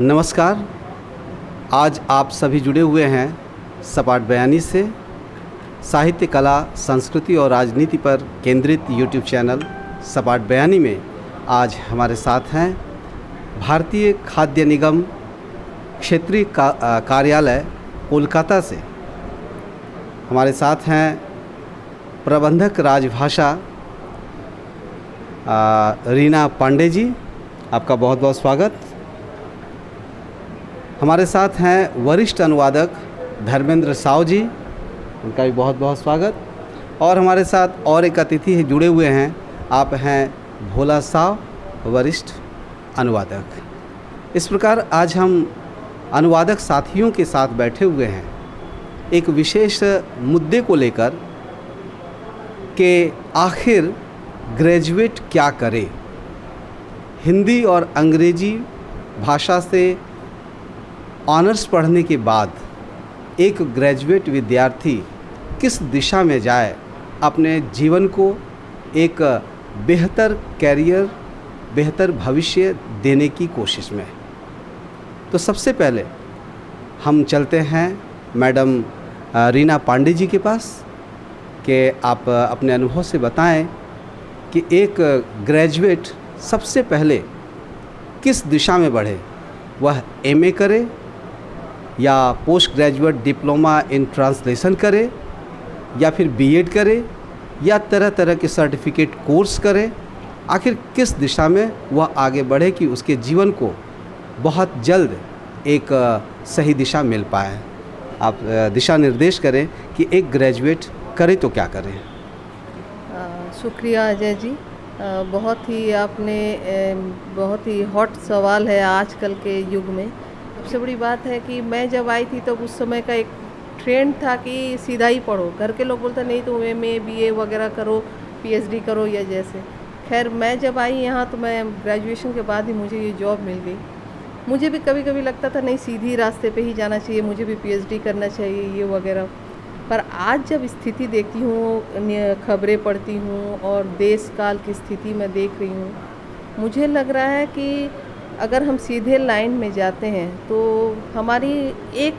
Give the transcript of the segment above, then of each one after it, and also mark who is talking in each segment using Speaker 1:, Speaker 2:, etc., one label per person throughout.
Speaker 1: नमस्कार। आज आप सभी जुड़े हुए हैं सपाट बयानी से। साहित्य, कला, संस्कृति और राजनीति पर केंद्रित यूट्यूब चैनल सपाट बयानी में आज हमारे साथ हैं भारतीय खाद्य निगम क्षेत्रीय कार्यालय कोलकाता से। हमारे साथ हैं प्रबंधक राजभाषा रीना पांडे जी, आपका बहुत बहुत स्वागत। हमारे साथ हैं वरिष्ठ अनुवादक धर्मेंद्र साव जी, उनका भी बहुत बहुत स्वागत। और हमारे साथ और एक अतिथि जुड़े हुए हैं, आप हैं भोला साव, वरिष्ठ अनुवादक। इस प्रकार आज हम अनुवादक साथियों के साथ बैठे हुए हैं एक विशेष मुद्दे को लेकर कि आखिर ग्रेजुएट क्या करे। हिंदी और अंग्रेजी भाषा से ऑनर्स पढ़ने के बाद एक ग्रेजुएट विद्यार्थी किस दिशा में जाए अपने जीवन को एक बेहतर कैरियर, बेहतर भविष्य देने की कोशिश में। तो सबसे पहले हम चलते हैं मैडम रीना पांडे जी के पास कि आप अपने अनुभव से बताएं कि एक ग्रेजुएट सबसे पहले किस दिशा में बढ़े। वह एमए करे या post graduate diploma in translation करे या फिर बीएड करे या तरह तरह के सर्टिफिकेट कोर्स करे। आखिर किस दिशा में वह आगे बढ़े कि उसके जीवन को बहुत जल्द एक सही दिशा मिल पाए। आप दिशा निर्देश करें कि एक ग्रेजुएट करे तो क्या करें।
Speaker 2: शुक्रिया अजय जी। बहुत ही आपने बहुत ही हॉट सवाल है आजकल के युग में। सबसे बड़ी बात है कि मैं जब आई थी तो उस समय का एक ट्रेंड था कि सीधा ही पढ़ो। घर के लोग बोलते नहीं तो एमए बीए वगैरह करो, पीएचडी करो या जैसे। खैर मैं जब आई यहाँ तो मैं ग्रेजुएशन के बाद ही मुझे ये जॉब मिल गई। मुझे भी कभी कभी लगता था नहीं सीधी रास्ते पे ही जाना चाहिए, मुझे भी पीएचडी करना चाहिए ये वगैरह। पर आज जब स्थिति देखती हूँ, खबरें पढ़ती हूँ और देश काल की स्थिति मैं देख रही हूँ, मुझे लग रहा है कि अगर हम सीधे लाइन में जाते हैं तो हमारी एक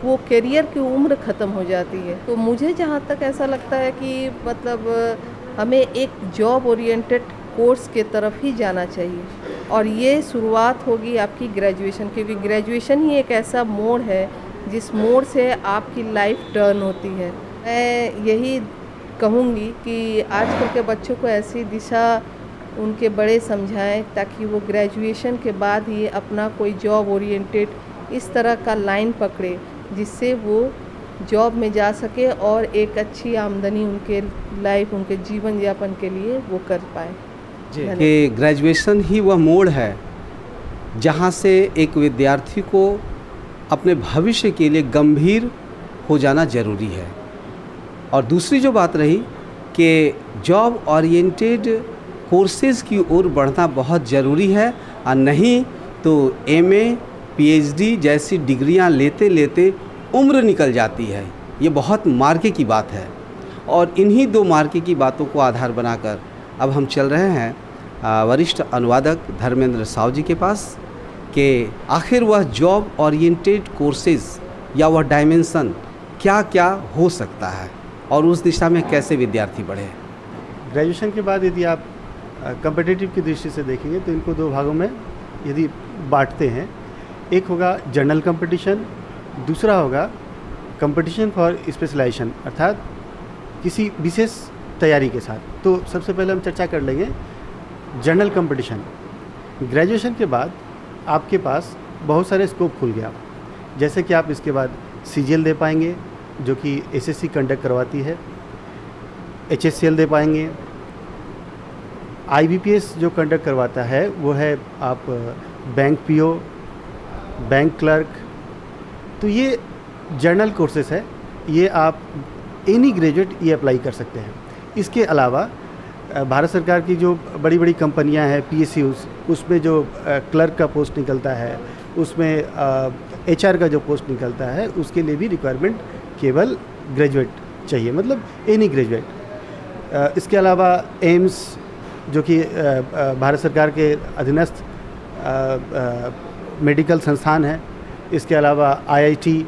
Speaker 2: वो करियर की उम्र ख़त्म हो जाती है। तो मुझे जहाँ तक ऐसा लगता है कि मतलब हमें एक जॉब ओरिएंटेड कोर्स के तरफ ही जाना चाहिए और ये शुरुआत होगी आपकी ग्रेजुएशन, क्योंकि ग्रेजुएशन ही एक ऐसा मोड़ है जिस मोड़ से आपकी लाइफ टर्न होती है। मैं यही कहूँगी कि आजकल के बच्चों को ऐसी दिशा उनके बड़े समझाएं ताकि वो ग्रेजुएशन के बाद ही अपना कोई जॉब ओरिएंटेड इस तरह का लाइन पकड़े जिससे वो जॉब में जा सके और एक अच्छी आमदनी उनके लाइफ, उनके जीवन यापन के लिए वो कर पाए।
Speaker 1: कि ग्रेजुएशन ही वह मोड़ है जहाँ से एक विद्यार्थी को अपने भविष्य के लिए गंभीर हो जाना ज़रूरी है। और दूसरी जो बात रही कि जॉब ओरिएंटेड कोर्सेज़ की ओर बढ़ना बहुत ज़रूरी है, और नहीं तो एमए पीएचडी जैसी डिग्रियां लेते लेते उम्र निकल जाती है। ये बहुत मार्के की बात है। और इन्हीं दो मार्के की बातों को आधार बनाकर अब हम चल रहे हैं वरिष्ठ अनुवादक धर्मेंद्र साव जी के पास कि आखिर वह जॉब ओरिएंटेड कोर्सेज़ या वह डायमेंशन क्या क्या हो सकता है और उस दिशा में कैसे विद्यार्थी बढ़े।
Speaker 3: ग्रेजुएशन के बाद यदि आप कम्पिटिटिव की दृष्टि से देखेंगे तो इनको दो भागों में यदि बांटते हैं, एक होगा जनरल कंपटीशन, दूसरा होगा कंपटीशन फॉर स्पेशलाइजेशन, अर्थात किसी विशेष तैयारी के साथ। तो सबसे पहले हम चर्चा कर लेंगे जनरल कंपटीशन। ग्रेजुएशन के बाद आपके पास बहुत सारे स्कोप खुल गया, जैसे कि आप इसके बाद सीजीएल दे पाएंगे जो कि एसएससी कंडक्ट करवाती है, एचएससीएल दे पाएंगे, आईबीपीएस जो कंडक्ट करवाता है वो है आप बैंक पीओ, बैंक क्लर्क। तो ये जनरल कोर्सेस है, ये आप एनी ग्रेजुएट ये अप्लाई कर सकते हैं। इसके अलावा भारत सरकार की जो बड़ी बड़ी कंपनियां हैं पीएसयूज़, उसमें जो क्लर्क का पोस्ट निकलता है, उसमें एचआर का जो पोस्ट निकलता है, उसके लिए भी रिक्वायरमेंट केवल ग्रेजुएट चाहिए, मतलब एनी ग्रेजुएट। इसके अलावा एम्स जो कि भारत सरकार के अधीनस्थ मेडिकल संस्थान है, इसके अलावा आईआईटी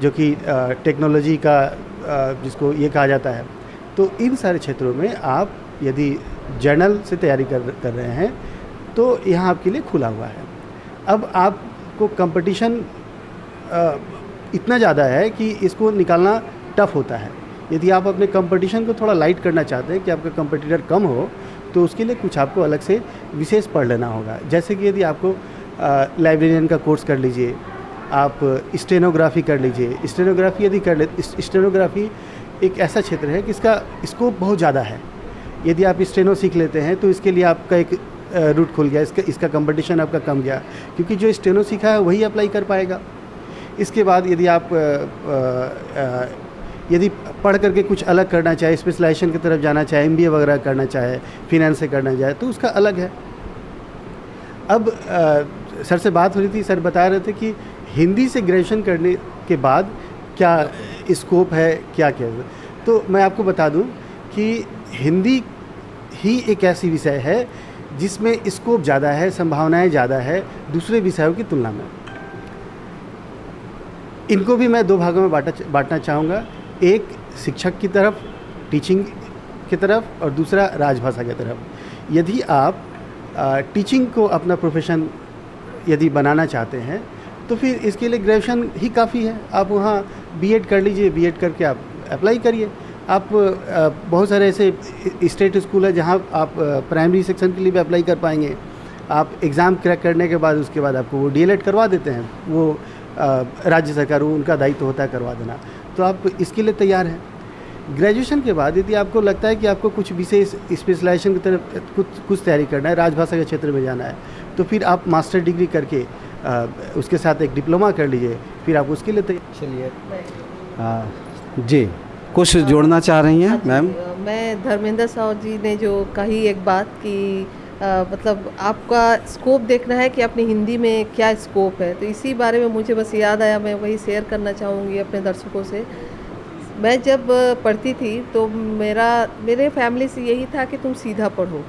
Speaker 3: जो कि टेक्नोलॉजी का जिसको ये कहा जाता है। तो इन सारे क्षेत्रों में आप यदि जर्नल से तैयारी कर रहे हैं तो यहाँ आपके लिए खुला हुआ है। अब आपको कंपटीशन इतना ज़्यादा है कि इसको निकालना टफ होता है। यदि आप अपने कंपटीशन को थोड़ा लाइट करना चाहते हैं कि आपका कंपटीटर कम हो, तो उसके लिए कुछ आपको अलग से विशेष पढ़ लेना होगा। जैसे कि यदि आपको लाइब्रेरियन का कोर्स कर लीजिए, आप स्टेनोग्राफी कर लीजिए। स्टेनोग्राफी यदि कर ले, स्टेनोग्राफी एक ऐसा क्षेत्र है कि इसका स्कोप बहुत ज़्यादा है। यदि आप स्टेनो सीख लेते हैं तो इसके लिए आपका एक रूट खुल गया, इसका कंपटीशन आपका कम गया, क्योंकि जो स्टेनो सीखा है वही अप्लाई कर पाएगा। इसके बाद यदि आप यदि पढ़ करके कुछ अलग करना चाहे, स्पेशलाइजेशन की तरफ जाना चाहे, एमबीए वगैरह करना चाहे, फिनेंस से करना चाहे, तो उसका अलग है। अब सर से बात हो रही थी, सर बता रहे थे कि हिंदी से ग्रेजुएशन करने के बाद क्या स्कोप है, क्या क्या है। तो मैं आपको बता दूं कि हिंदी ही एक ऐसी विषय है जिसमें स्कोप ज़्यादा है, संभावनाएं ज़्यादा है दूसरे विषयों की तुलना में। इनको भी मैं दो भागों में बांटना चाहूँगा, एक शिक्षक की तरफ, टीचिंग की तरफ, और दूसरा राजभाषा की तरफ। यदि आप टीचिंग को अपना प्रोफेशन यदि बनाना चाहते हैं तो फिर इसके लिए ग्रेजुएशन ही काफ़ी है। आप वहाँ बीएड कर लीजिए, बीएड करके आप अप्लाई करिए। आप बहुत सारे ऐसे स्टेट स्कूल है जहाँ आप प्राइमरी सेक्शन के लिए भी अप्लाई कर पाएंगे। आप एग्ज़ाम क्रैक करने के बाद उसके बाद आपको वो डीएलएड करवा देते हैं, वो राज्य सरकार, वो उनका दायित्व होता है करवा देना। तो आप इसके लिए तैयार हैं। ग्रेजुएशन के बाद यदि आपको लगता है कि आपको कुछ विशेष स्पेशलाइजेशन की तरफ कुछ तैयारी करना है, राजभाषा के क्षेत्र में जाना है, तो फिर आप मास्टर डिग्री करके उसके साथ एक डिप्लोमा कर लीजिए, फिर आप उसके लिए तैयार।
Speaker 1: चलिए जी, कुछ जोड़ना चाह रही हैं मैम?
Speaker 2: मैं धर्मेंद्र साहू जी ने जो कही एक बात कि मतलब आपका स्कोप देखना है कि अपनी हिंदी में क्या स्कोप है, तो इसी बारे में मुझे बस याद आया, मैं वही शेयर करना चाहूँगी अपने दर्शकों से। मैं जब पढ़ती थी तो मेरे फैमिली से यही था कि तुम सीधा पढ़ो,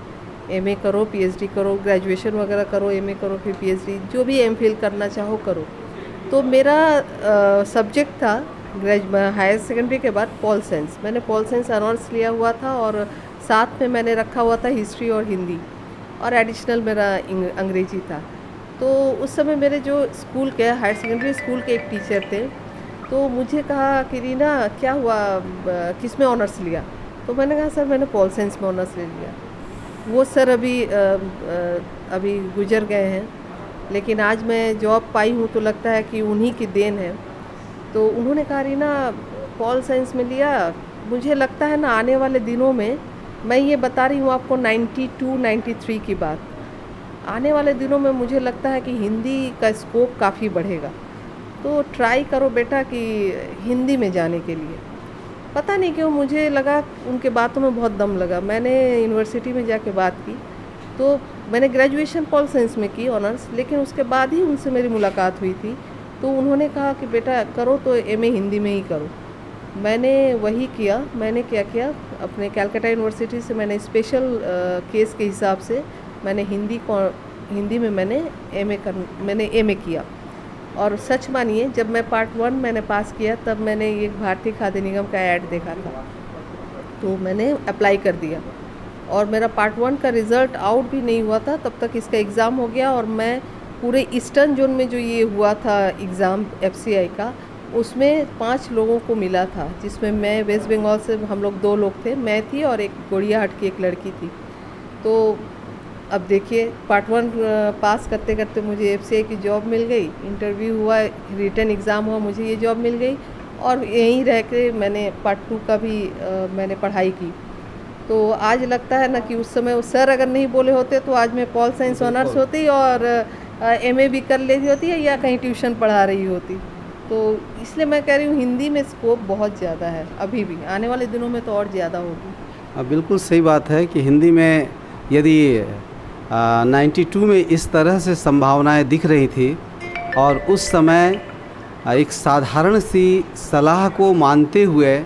Speaker 2: एमए करो, पीएचडी करो, ग्रेजुएशन वगैरह करो, एमए करो, फिर पीएचडी, जो भी एमफिल करना चाहो करो। तो मेरा सब्जेक्ट था हायर सेकेंडरी के बाद पॉल साइंस। मैंने पॉल साइंस ऑनर्स लिया हुआ था और साथ में मैंने रखा हुआ था हिस्ट्री और हिंदी, और एडिशनल मेरा अंग्रेजी था। तो उस समय मेरे जो स्कूल के हायर सेकेंडरी स्कूल के एक टीचर थे, तो मुझे कहा कि रीना क्या हुआ, किस में ऑनर्स लिया? तो मैंने कहा सर मैंने पॉल साइंस में ऑनर्स ले लिया। वो सर अभी गुजर गए हैं, लेकिन आज मैं जॉब पाई हूँ तो लगता है कि उन्हीं की देन है। तो उन्होंने कहा रीना पॉल साइंस में लिया, मुझे लगता है ना आने वाले दिनों में, मैं ये बता रही हूँ आपको 92-93 की बात, आने वाले दिनों में मुझे लगता है कि हिंदी का स्कोप काफ़ी बढ़ेगा, तो ट्राई करो बेटा कि हिंदी में जाने के लिए। पता नहीं क्यों मुझे लगा, उनके बातों में बहुत दम लगा। मैंने यूनिवर्सिटी में जाके बात की, तो मैंने ग्रेजुएशन पॉल साइंस में की ऑनर्स, लेकिन उसके बाद ही उनसे मेरी मुलाकात हुई थी। तो उन्होंने कहा कि बेटा करो तो एमए हिंदी में ही करो। मैंने वही किया। मैंने क्या किया, अपने कैलकाटा यूनिवर्सिटी से मैंने स्पेशल केस के हिसाब से मैंने हिंदी में मैंने एमए किया। और सच मानिए, जब मैं पार्ट 1 मैंने पास किया, तब मैंने ये भारतीय खाद्य निगम का ऐड देखा था, तो मैंने अप्लाई कर दिया। और मेरा पार्ट 1 का रिज़ल्ट आउट भी नहीं हुआ था, तब तक इसका एग्ज़ाम हो गया। और मैं पूरे ईस्टर्न जोन में जो ये हुआ था एग्ज़ाम एफसीआई का, उसमें 5 लोगों को मिला था, जिसमें मैं वेस्ट बंगाल से हम लोग 2 लोग थे, मैं थी और एक गोड़ियाहाट की एक लड़की थी। तो अब देखिए, पार्ट 1 पास करते करते मुझे एफसीआई की जॉब मिल गई, इंटरव्यू हुआ, रिटन एग्ज़ाम हुआ, मुझे ये जॉब मिल गई। और यहीं रह के मैंने पार्ट 2 का भी मैंने पढ़ाई की। तो आज लगता है ना कि उस समय सर अगर नहीं बोले होते तो आज मैं पॉल साइंस ऑनर्स होती और एमए भी कर लेती होती है, या कहीं ट्यूशन पढ़ा रही होती। तो इसलिए मैं कह रही हूँ हिंदी में स्कोप बहुत ज़्यादा है, अभी भी, आने वाले दिनों में तो और ज़्यादा होगी।
Speaker 1: बिल्कुल सही बात है कि हिंदी में यदि 92 में इस तरह से संभावनाएं दिख रही थी, और उस समय एक साधारण सी सलाह को मानते हुए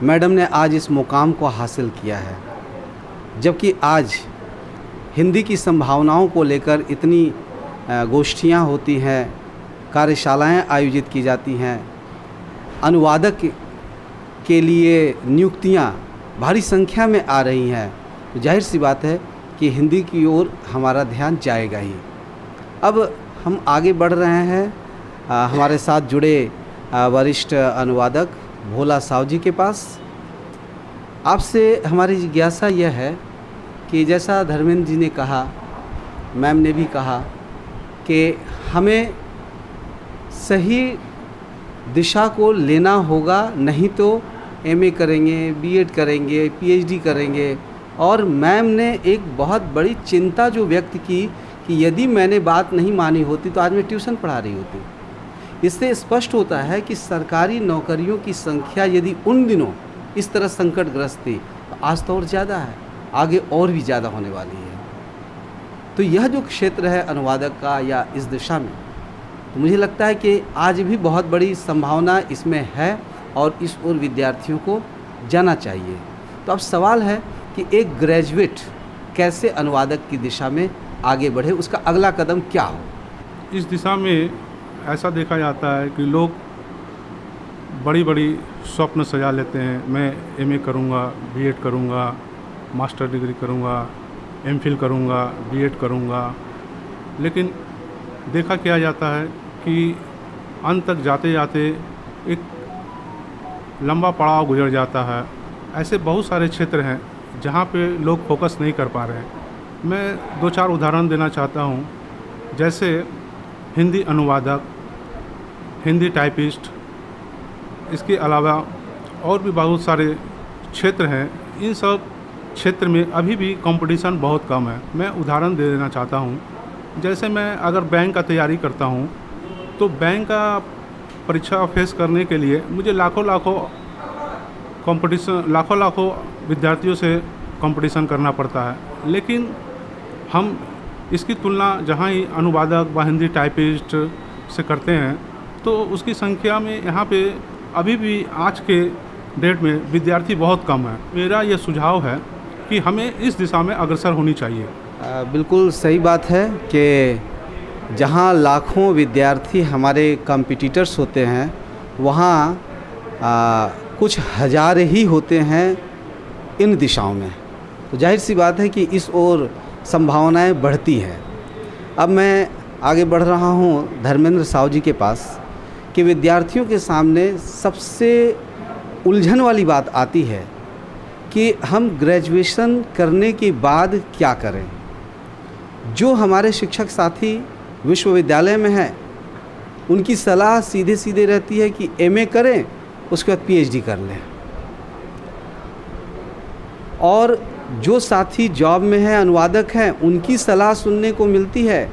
Speaker 1: मैडम ने आज इस मुकाम को हासिल किया है। जबकि आज हिंदी की संभावनाओं को लेकर इतनी गोष्ठियाँ होती हैं, कार्यशालाएँ आयोजित की जाती हैं, अनुवादक के लिए नियुक्तियाँ भारी संख्या में आ रही हैं, तो जाहिर सी बात है कि हिंदी की ओर हमारा ध्यान जाएगा ही। अब हम आगे बढ़ रहे हैं हमारे साथ जुड़े वरिष्ठ अनुवादक भोला साव जी के पास। आपसे हमारी जिज्ञासा यह है कि जैसा धर्मेंद्र जी ने कहा, मैम ने भी कहा कि हमें सही दिशा को लेना होगा, नहीं तो एमए करेंगे, बीएड करेंगे, पीएचडी करेंगे। और मैम ने एक बहुत बड़ी चिंता जो व्यक्त की कि यदि मैंने बात नहीं मानी होती तो आज मैं ट्यूशन पढ़ा रही होती। इससे स्पष्ट होता है कि सरकारी नौकरियों की संख्या यदि उन दिनों इस तरह संकटग्रस्त थी तो आज तो और ज़्यादा है, आगे और भी ज़्यादा होने वाली है। तो यह जो क्षेत्र है अनुवादक का या इस दिशा में, तो मुझे लगता है कि आज भी बहुत बड़ी संभावना इसमें है और इस ओर विद्यार्थियों को जाना चाहिए। तो अब सवाल है कि एक ग्रेजुएट कैसे अनुवादक की दिशा में आगे बढ़े, उसका अगला कदम क्या हो?
Speaker 4: इस दिशा में ऐसा देखा जाता है कि लोग बड़ी बड़ी स्वप्न सजा लेते हैं। मैं एमए करूंगा, बीएड करूंगा, मास्टर डिग्री करूंगा, एमफिल करूंगा, बीएड करूंगा, लेकिन देखा क्या जाता है कि अंत तक जाते जाते एक लंबा पड़ाव गुजर जाता है। ऐसे बहुत सारे क्षेत्र हैं जहाँ पे लोग फोकस नहीं कर पा रहे हैं। मैं 2-4 उदाहरण देना चाहता हूँ, जैसे हिंदी अनुवादक, हिंदी टाइपिस्ट, इसके अलावा और भी बहुत सारे क्षेत्र हैं। इन सब क्षेत्र में अभी भी कंपटीशन बहुत कम है। मैं उदाहरण दे देना चाहता हूँ, जैसे मैं अगर बैंक का तैयारी करता हूँ तो बैंक का परीक्षा फेस करने के लिए मुझे लाखों लाखों विद्यार्थियों से कंपटीशन करना पड़ता है। लेकिन हम इसकी तुलना जहाँ ही अनुवादक व हिंदी टाइपिस्ट से करते हैं तो उसकी संख्या में यहाँ पे अभी भी आज के डेट में विद्यार्थी बहुत कम है। मेरा ये सुझाव है कि हमें इस दिशा में अग्रसर होनी चाहिए।
Speaker 1: बिल्कुल सही बात है कि जहाँ लाखों विद्यार्थी हमारे कॉम्पिटिटर्स होते हैं, वहाँ कुछ हज़ार ही होते हैं इन दिशाओं में। तो जाहिर सी बात है कि इस ओर संभावनाएं बढ़ती हैं। अब मैं आगे बढ़ रहा हूँ धर्मेंद्र साव जी के पास कि विद्यार्थियों के सामने सबसे उलझन वाली बात आती है कि हम ग्रेजुएशन करने के बाद क्या करें। जो हमारे शिक्षक साथी विश्वविद्यालय में हैं, उनकी सलाह सीधे सीधे रहती है कि एमए करें, उसके बाद पीएचडी कर लें। और जो साथी जॉब में हैं, अनुवादक हैं, उनकी सलाह सुनने को मिलती है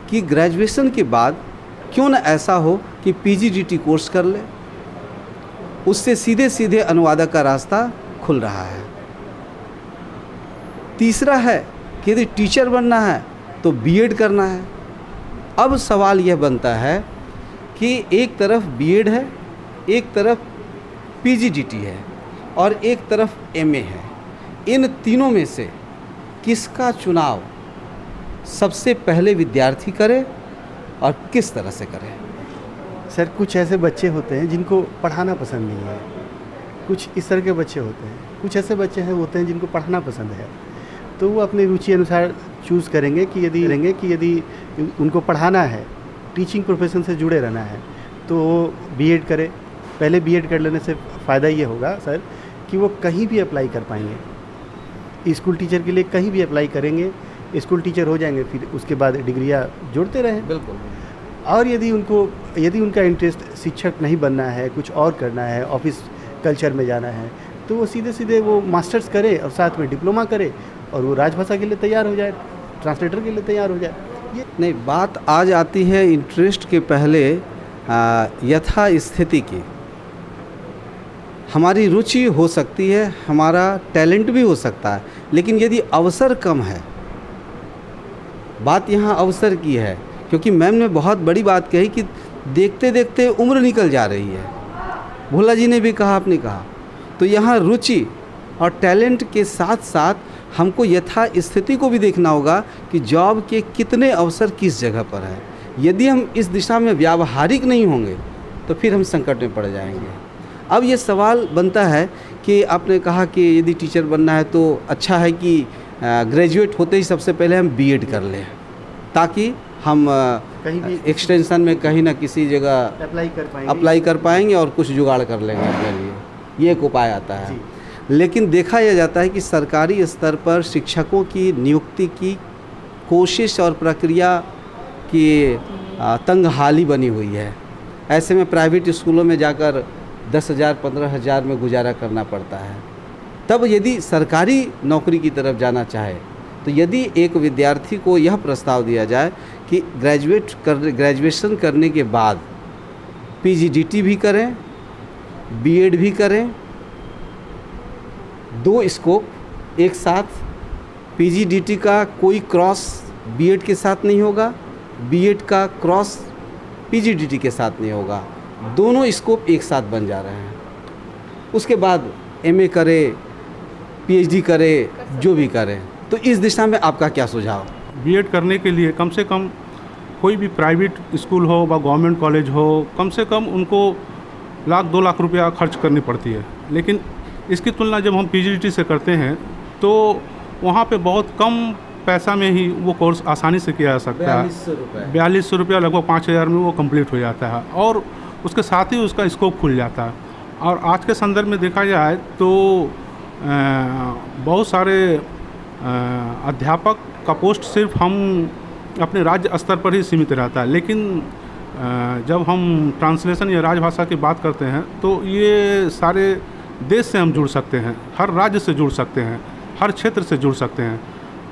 Speaker 1: कि ग्रेजुएशन के बाद क्यों न ऐसा हो कि पीजीडीटी कोर्स कर ले, उससे सीधे सीधे अनुवादक का रास्ता खुल रहा है। तीसरा है कि यदि टीचर बनना है तो बीएड करना है। अब सवाल यह बनता है कि एक तरफ बीएड है, एक तरफ पीजीडीटी है और एक तरफ एमए है। इन तीनों में से किसका चुनाव सबसे पहले विद्यार्थी करे और किस तरह से करे?
Speaker 3: सर, कुछ ऐसे बच्चे होते हैं जिनको पढ़ाना पसंद नहीं है, कुछ इस तरह के बच्चे होते हैं, कुछ ऐसे बच्चे होते हैं जिनको पढ़ाना पसंद है। तो वो अपनी रुचि अनुसार चूज़ करेंगे कि यदि उनको पढ़ाना है, टीचिंग प्रोफेशन से जुड़े रहना है, तो बीएड करे। पहले बीएड कर लेने से फ़ायदा ये होगा सर कि वो कहीं भी अप्लाई कर पाएंगे। स्कूल टीचर के लिए कहीं भी अप्लाई करेंगे, स्कूल टीचर हो जाएंगे, फिर उसके बाद डिग्रियाँ जोड़ते रहें।
Speaker 1: बिल्कुल।
Speaker 3: और यदि उनका इंटरेस्ट शिक्षक नहीं बनना है, कुछ और करना है, ऑफिस कल्चर में जाना है, तो वो सीधे सीधे वो मास्टर्स करे और साथ में डिप्लोमा करे और वो राजभाषा के लिए तैयार हो जाए, ट्रांसलेटर के लिए तैयार हो जाए। ये
Speaker 1: नहीं, बात आ जाती है इंटरेस्ट के पहले यथा स्थिति की। हमारी रुचि हो सकती है, हमारा टैलेंट भी हो सकता है, लेकिन यदि अवसर कम है, बात यहाँ अवसर की है, क्योंकि मैम ने बहुत बड़ी बात कही कि देखते देखते उम्र निकल जा रही है। भोला जी ने भी कहा, आपने कहा, तो यहाँ रुचि और टैलेंट के साथ साथ हमको यथा स्थिति को भी देखना होगा कि जॉब के कितने अवसर किस जगह पर है। यदि हम इस दिशा में व्यावहारिक नहीं होंगे तो फिर हम संकट में पड़ जाएंगे। अब ये सवाल बनता है कि आपने कहा कि यदि टीचर बनना है तो अच्छा है कि ग्रेजुएट होते ही सबसे पहले हम बीएड कर लें, ताकि हम
Speaker 3: कहीं भी
Speaker 1: एक्सटेंशन में कहीं ना किसी जगह अप्लाई कर पाएंगे और कुछ जुगाड़ कर लेंगे अपने लिए। ये एक उपाय आता है। लेकिन देखा यह जाता है कि सरकारी स्तर पर शिक्षकों की नियुक्ति की कोशिश और प्रक्रिया की तंगहाली बनी हुई है। ऐसे में प्राइवेट स्कूलों में जाकर 10,000 15,000 में गुजारा करना पड़ता है। तब यदि सरकारी नौकरी की तरफ जाना चाहे तो यदि एक विद्यार्थी को यह प्रस्ताव दिया जाए कि ग्रेजुएशन करने के बाद पीजीडीटी भी करें, बीएड भी करें, 2 स्कोप एक साथ, पीजीडीटी का कोई क्रॉस बीएड के साथ नहीं होगा, बीएड का क्रॉस पीजीडीटी के साथ नहीं होगा, दोनों स्कोप एक साथ बन जा रहे हैं। उसके बाद एमए करे, पीएचडी करे, जो भी करें। तो इस दिशा में आपका क्या सुझाव?
Speaker 4: बीएड करने के लिए कम से कम कोई भी प्राइवेट स्कूल हो व गवर्नमेंट कॉलेज हो, कम से कम उनको 1,00,000-2 लाख रुपया खर्च करनी पड़ती है। लेकिन इसकी तुलना जब हम पीजीडीटी से करते हैं तो वहाँ पे बहुत कम पैसा में ही वो कोर्स आसानी से किया जा सकता है। 4200 रुपया, लगभग 5,000 में वो कंप्लीट हो जाता है और उसके साथ ही उसका स्कोप खुल जाता है। और आज के संदर्भ में देखा जाए तो बहुत सारे अध्यापक का पोस्ट सिर्फ हम अपने राज्य स्तर पर ही सीमित रहता है। लेकिन जब हम ट्रांसलेशन या राजभाषा की बात करते हैं तो ये सारे देश से हम जुड़ सकते हैं, हर राज्य से जुड़ सकते हैं, हर क्षेत्र से जुड़ सकते हैं।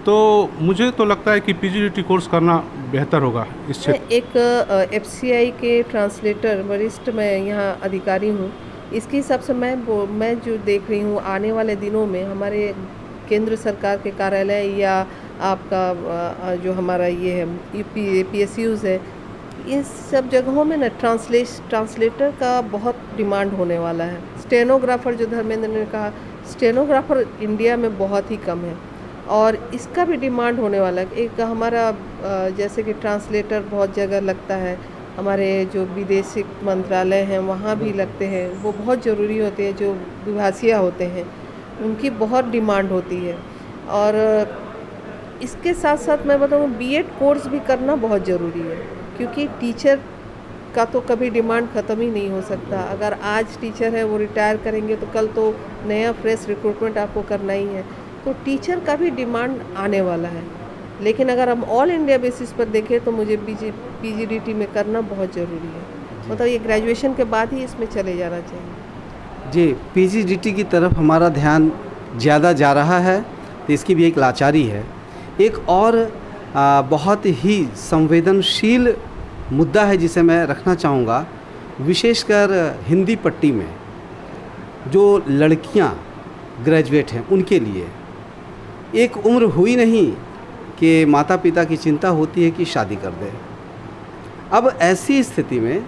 Speaker 4: तो मुझे तो लगता है कि पीजीडीटी कोर्स करना बेहतर होगा इस क्षेत्र।
Speaker 2: एक एफसीआई के ट्रांसलेटर वरिष्ठ मैं यहाँ अधिकारी हूँ। इसके हिसाब से मैं जो देख रही हूँ आने वाले दिनों में हमारे केंद्र सरकार के कार्यालय या आपका जो हमारा ये है PSUs है, इन सब जगहों में ना ट्रांसलेटर का बहुत डिमांड होने वाला है। स्टेनोग्राफर, जो धर्मेंद्र ने कहा, स्टेनोग्राफर इंडिया में बहुत ही कम है और इसका भी डिमांड होने वाला है। एक हमारा जैसे कि ट्रांसलेटर बहुत जगह लगता है, हमारे जो विदेशी मंत्रालय हैं वहाँ भी लगते हैं, वो बहुत ज़रूरी होते हैं। जो विभाषिया होते हैं उनकी बहुत डिमांड होती है। और इसके साथ साथ मैं बताऊँ बीएड कोर्स भी करना बहुत ज़रूरी है, क्योंकि टीचर का तो कभी डिमांड ख़त्म ही नहीं हो सकता। अगर आज टीचर है वो रिटायर करेंगे तो कल तो नया फ्रेश रिक्रूटमेंट आपको करना ही है, तो टीचर का भी डिमांड आने वाला है। लेकिन अगर हम ऑल इंडिया बेसिस पर देखें तो मुझे पीजीडीटी में करना बहुत ज़रूरी है। मतलब ये ग्रेजुएशन के बाद ही इसमें चले जाना चाहिए।
Speaker 1: जी, पीजीडीटी की तरफ हमारा ध्यान ज़्यादा जा रहा है तो इसकी भी एक लाचारी है। एक और बहुत ही संवेदनशील मुद्दा है जिसे मैं रखना चाहूँगा, विशेषकर हिंदी पट्टी में जो लड़कियाँ ग्रेजुएट हैं उनके लिए एक उम्र हुई नहीं कि माता पिता की चिंता होती है कि शादी कर दें। अब ऐसी स्थिति में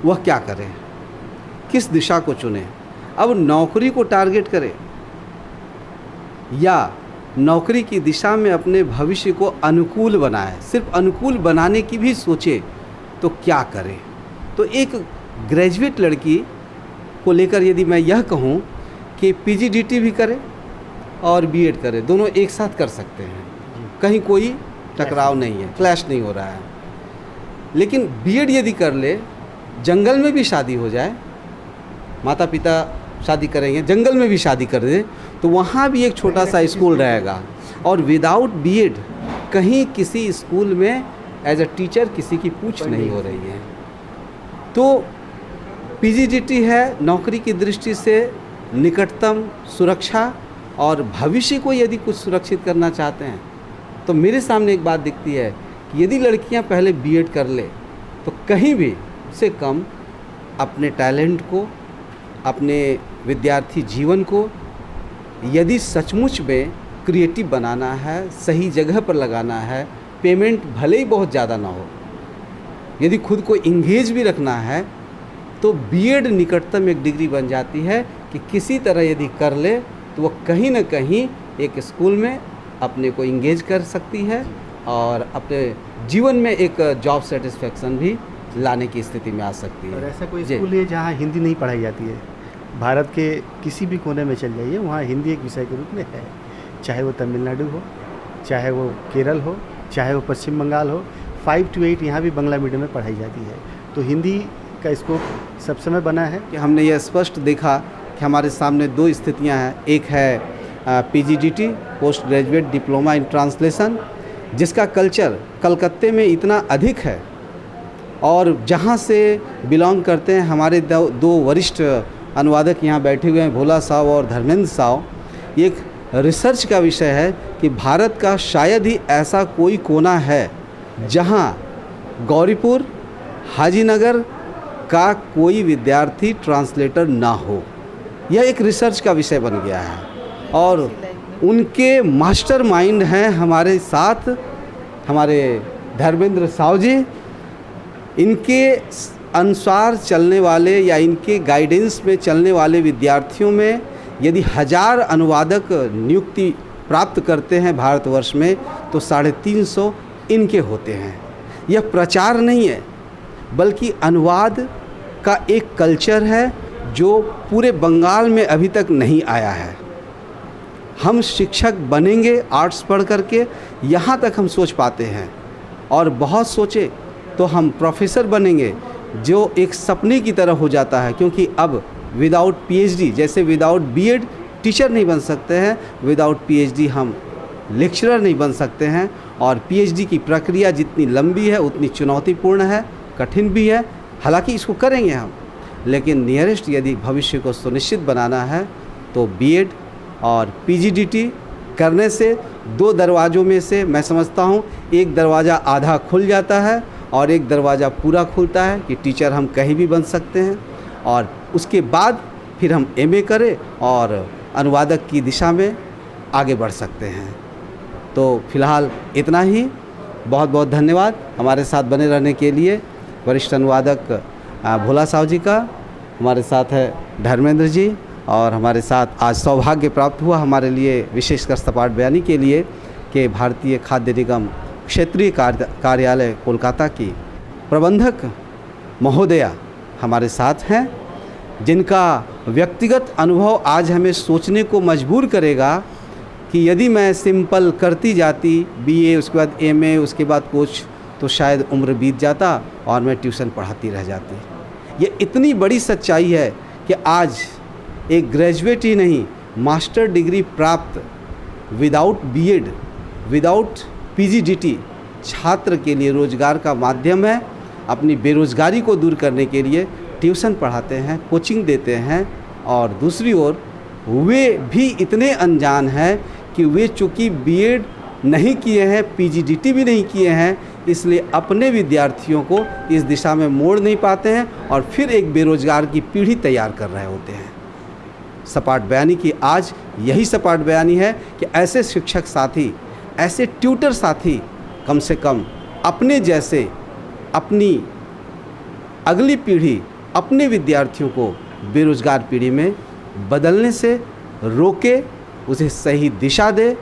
Speaker 1: वह क्या करें, किस दिशा को चुने? अब नौकरी को टारगेट करें या नौकरी की दिशा में अपने भविष्य को अनुकूल बनाए? सिर्फ अनुकूल बनाने की भी सोचे तो क्या करें? तो एक ग्रेजुएट लड़की को लेकर यदि मैं यह कहूँ कि पीजीडीटी भी करे और बीएड करे, दोनों एक साथ कर सकते हैं, कहीं कोई टकराव नहीं है, क्लैश नहीं हो रहा है। लेकिन बीएड यदि कर ले, जंगल में भी शादी हो जाए, माता पिता शादी करेंगे, जंगल में भी शादी कर दे, तो वहाँ भी एक छोटा सा स्कूल रहेगा। और विदाउट बीएड कहीं किसी स्कूल में एज अ टीचर किसी की पूछ नहीं हो रही है। तो पीजीडीटी है नौकरी की दृष्टि से निकटतम सुरक्षा, और भविष्य को यदि कुछ सुरक्षित करना चाहते हैं तो मेरे सामने एक बात दिखती है कि यदि लड़कियां पहले बीएड कर ले तो कहीं भी से कम अपने टैलेंट को, अपने विद्यार्थी जीवन को यदि सचमुच में क्रिएटिव बनाना है, सही जगह पर लगाना है, पेमेंट भले ही बहुत ज़्यादा ना हो, यदि खुद को इंगेज भी रखना है तो बीएड निकटतम एक डिग्री बन जाती है कि किसी तरह यदि कर ले तो वो कहीं न कहीं एक स्कूल में अपने को इंगेज कर सकती है और अपने जीवन में एक जॉब सेटिस्फेक्शन भी लाने की स्थिति में आ सकती
Speaker 3: और
Speaker 1: है।
Speaker 3: ऐसा कोई
Speaker 1: जी।
Speaker 3: स्कूल है जहाँ हिंदी नहीं पढ़ाई जाती है? भारत के किसी भी कोने में चल जाइए, वहाँ हिंदी एक विषय के रूप में है। चाहे वो तमिलनाडु हो, चाहे वो केरल हो, चाहे वो पश्चिम बंगाल हो, 5 to 8 यहाँ भी बांग्ला मीडियम में पढ़ाई जाती है। तो हिंदी का स्कोप सब समय बना है।
Speaker 1: कि हमने यह स्पष्ट देखा कि हमारे सामने दो स्थितियां हैं। एक है PGDT, post graduate diploma in translation, जिसका कल्चर कलकत्ते में इतना अधिक है और जहां से बिलोंग करते हैं हमारे दो वरिष्ठ अनुवादक यहाँ बैठे हुए हैं, भोला साहब और धर्मेंद्र साहब। एक रिसर्च का विषय है कि भारत का शायद ही ऐसा कोई कोना है जहां गौरीपुर, हाजीनगर का कोई विद्यार्थी ट्रांसलेटर ना हो। यह एक रिसर्च का विषय बन गया है और उनके मास्टरमाइंड हैं हमारे साथ हमारे धर्मेंद्र साहु जी। इनके अनुसार चलने वाले या इनके गाइडेंस में चलने वाले विद्यार्थियों में यदि 1000 अनुवादक नियुक्ति प्राप्त करते हैं भारतवर्ष में तो 350 इनके होते हैं। यह प्रचार नहीं है बल्कि अनुवाद का एक कल्चर है जो पूरे बंगाल में अभी तक नहीं आया है। हम शिक्षक बनेंगे आर्ट्स पढ़ करके, यहाँ तक हम सोच पाते हैं और बहुत सोचे तो हम प्रोफेसर बनेंगे, जो एक सपने की तरह हो जाता है। क्योंकि अब विदाउट PhD, जैसे विदाउट B.Ed टीचर नहीं बन सकते हैं, विदाउट PhD हम लेक्चरर नहीं बन सकते हैं। और PhD की प्रक्रिया जितनी लंबी है उतनी चुनौतीपूर्ण है, कठिन भी है। हालांकि इसको करेंगे हम, लेकिन नियरेस्ट यदि भविष्य को सुनिश्चित बनाना है तो B.Ed और PGDT करने से 2 दरवाज़ों में से मैं समझता हूँ एक दरवाज़ा आधा खुल जाता है और एक दरवाज़ा पूरा खुलता है कि टीचर हम कहीं भी बन सकते हैं। और उसके बाद फिर हम MA करें और अनुवादक की दिशा में आगे बढ़ सकते हैं। तो फिलहाल इतना ही। बहुत बहुत धन्यवाद हमारे साथ बने रहने के लिए वरिष्ठ अनुवादक भोला साहु जी का। हमारे साथ है धर्मेंद्र जी और हमारे साथ आज सौभाग्य प्राप्त हुआ हमारे लिए विशेषकर सपाट बयानी के लिए कि भारतीय खाद्य निगम क्षेत्रीय कार्यालय कोलकाता की प्रबंधक महोदया हमारे साथ हैं, जिनका व्यक्तिगत अनुभव आज हमें सोचने को मजबूर करेगा कि यदि मैं सिंपल करती जाती BA, उसके बाद MA, उसके बाद कोच, तो शायद उम्र बीत जाता और मैं ट्यूशन पढ़ाती रह जाती। ये इतनी बड़ी सच्चाई है कि आज एक ग्रेजुएट ही नहीं, मास्टर डिग्री प्राप्त विदाउट B.Ed, विदाउट PGDT छात्र के लिए रोजगार का माध्यम है। अपनी बेरोजगारी को दूर करने के लिए ट्यूशन पढ़ाते हैं, कोचिंग देते हैं। और दूसरी ओर वे भी इतने अनजान हैं कि वे चूँकि B.Ed नहीं किए हैं, PGDT भी नहीं किए हैं, इसलिए अपने विद्यार्थियों को इस दिशा में मोड़ नहीं पाते हैं और फिर एक बेरोजगार की पीढ़ी तैयार कर रहे होते हैं। सपाट बयानी की आज यही सपाट बयानी है कि ऐसे शिक्षक साथी, ऐसे ट्यूटर साथी कम से कम अपने जैसे अपनी अगली पीढ़ी, अपने विद्यार्थियों को बेरोजगार पीढ़ी में बदलने से रोके, उसे सही दिशा दे।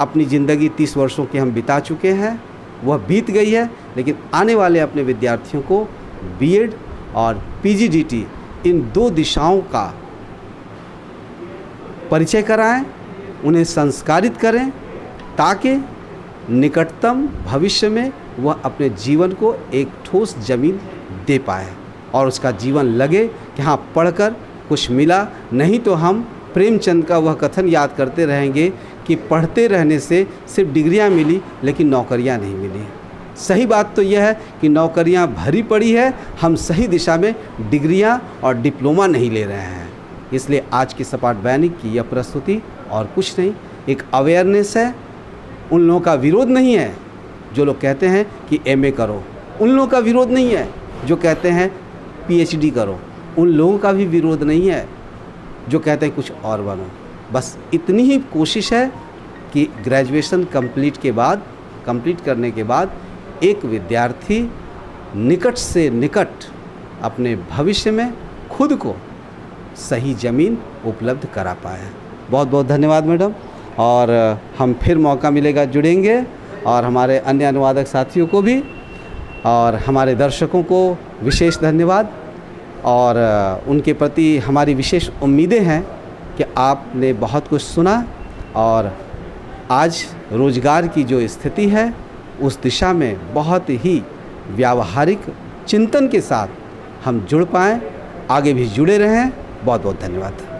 Speaker 1: अपनी ज़िंदगी 30 वर्षों की हम बिता चुके हैं, वह बीत गई है, लेकिन आने वाले अपने विद्यार्थियों को B.Ed और PGDT इन 2 दिशाओं का परिचय कराएं, उन्हें संस्कारित करें ताकि निकटतम भविष्य में वह अपने जीवन को एक ठोस ज़मीन दे पाए और उसका जीवन लगे कि हाँ पढ़कर कुछ मिला। नहीं तो हम प्रेमचंद का वह कथन याद करते रहेंगे कि पढ़ते रहने से सिर्फ डिग्रियां मिली लेकिन नौकरियां नहीं मिली। सही बात तो यह है कि नौकरियां भरी पड़ी है, हम सही दिशा में डिग्रियां और डिप्लोमा नहीं ले रहे हैं। इसलिए आज की सपाट बयानी की यह प्रस्तुति और कुछ नहीं, एक अवेयरनेस है। उन लोगों का विरोध नहीं है जो लोग कहते हैं कि MA करो, उन लोगों का विरोध नहीं है जो कहते हैं PhD करो, उन लोगों का भी विरोध नहीं है जो कहते हैं कुछ और बनो। बस इतनी ही कोशिश है कि ग्रेजुएशन कंप्लीट करने के बाद एक विद्यार्थी निकट से निकट अपने भविष्य में खुद को सही ज़मीन उपलब्ध करा पाए। बहुत बहुत धन्यवाद मैडम। और हम फिर मौका मिलेगा जुड़ेंगे, और हमारे अन्य अनुवादक साथियों को भी और हमारे दर्शकों को विशेष धन्यवाद, और उनके प्रति हमारी विशेष उम्मीदें हैं कि आपने बहुत कुछ सुना और आज रोज़गार की जो स्थिति है उस दिशा में बहुत ही व्यावहारिक चिंतन के साथ हम जुड़ पाएँ, आगे भी जुड़े रहें। बहुत बहुत धन्यवाद।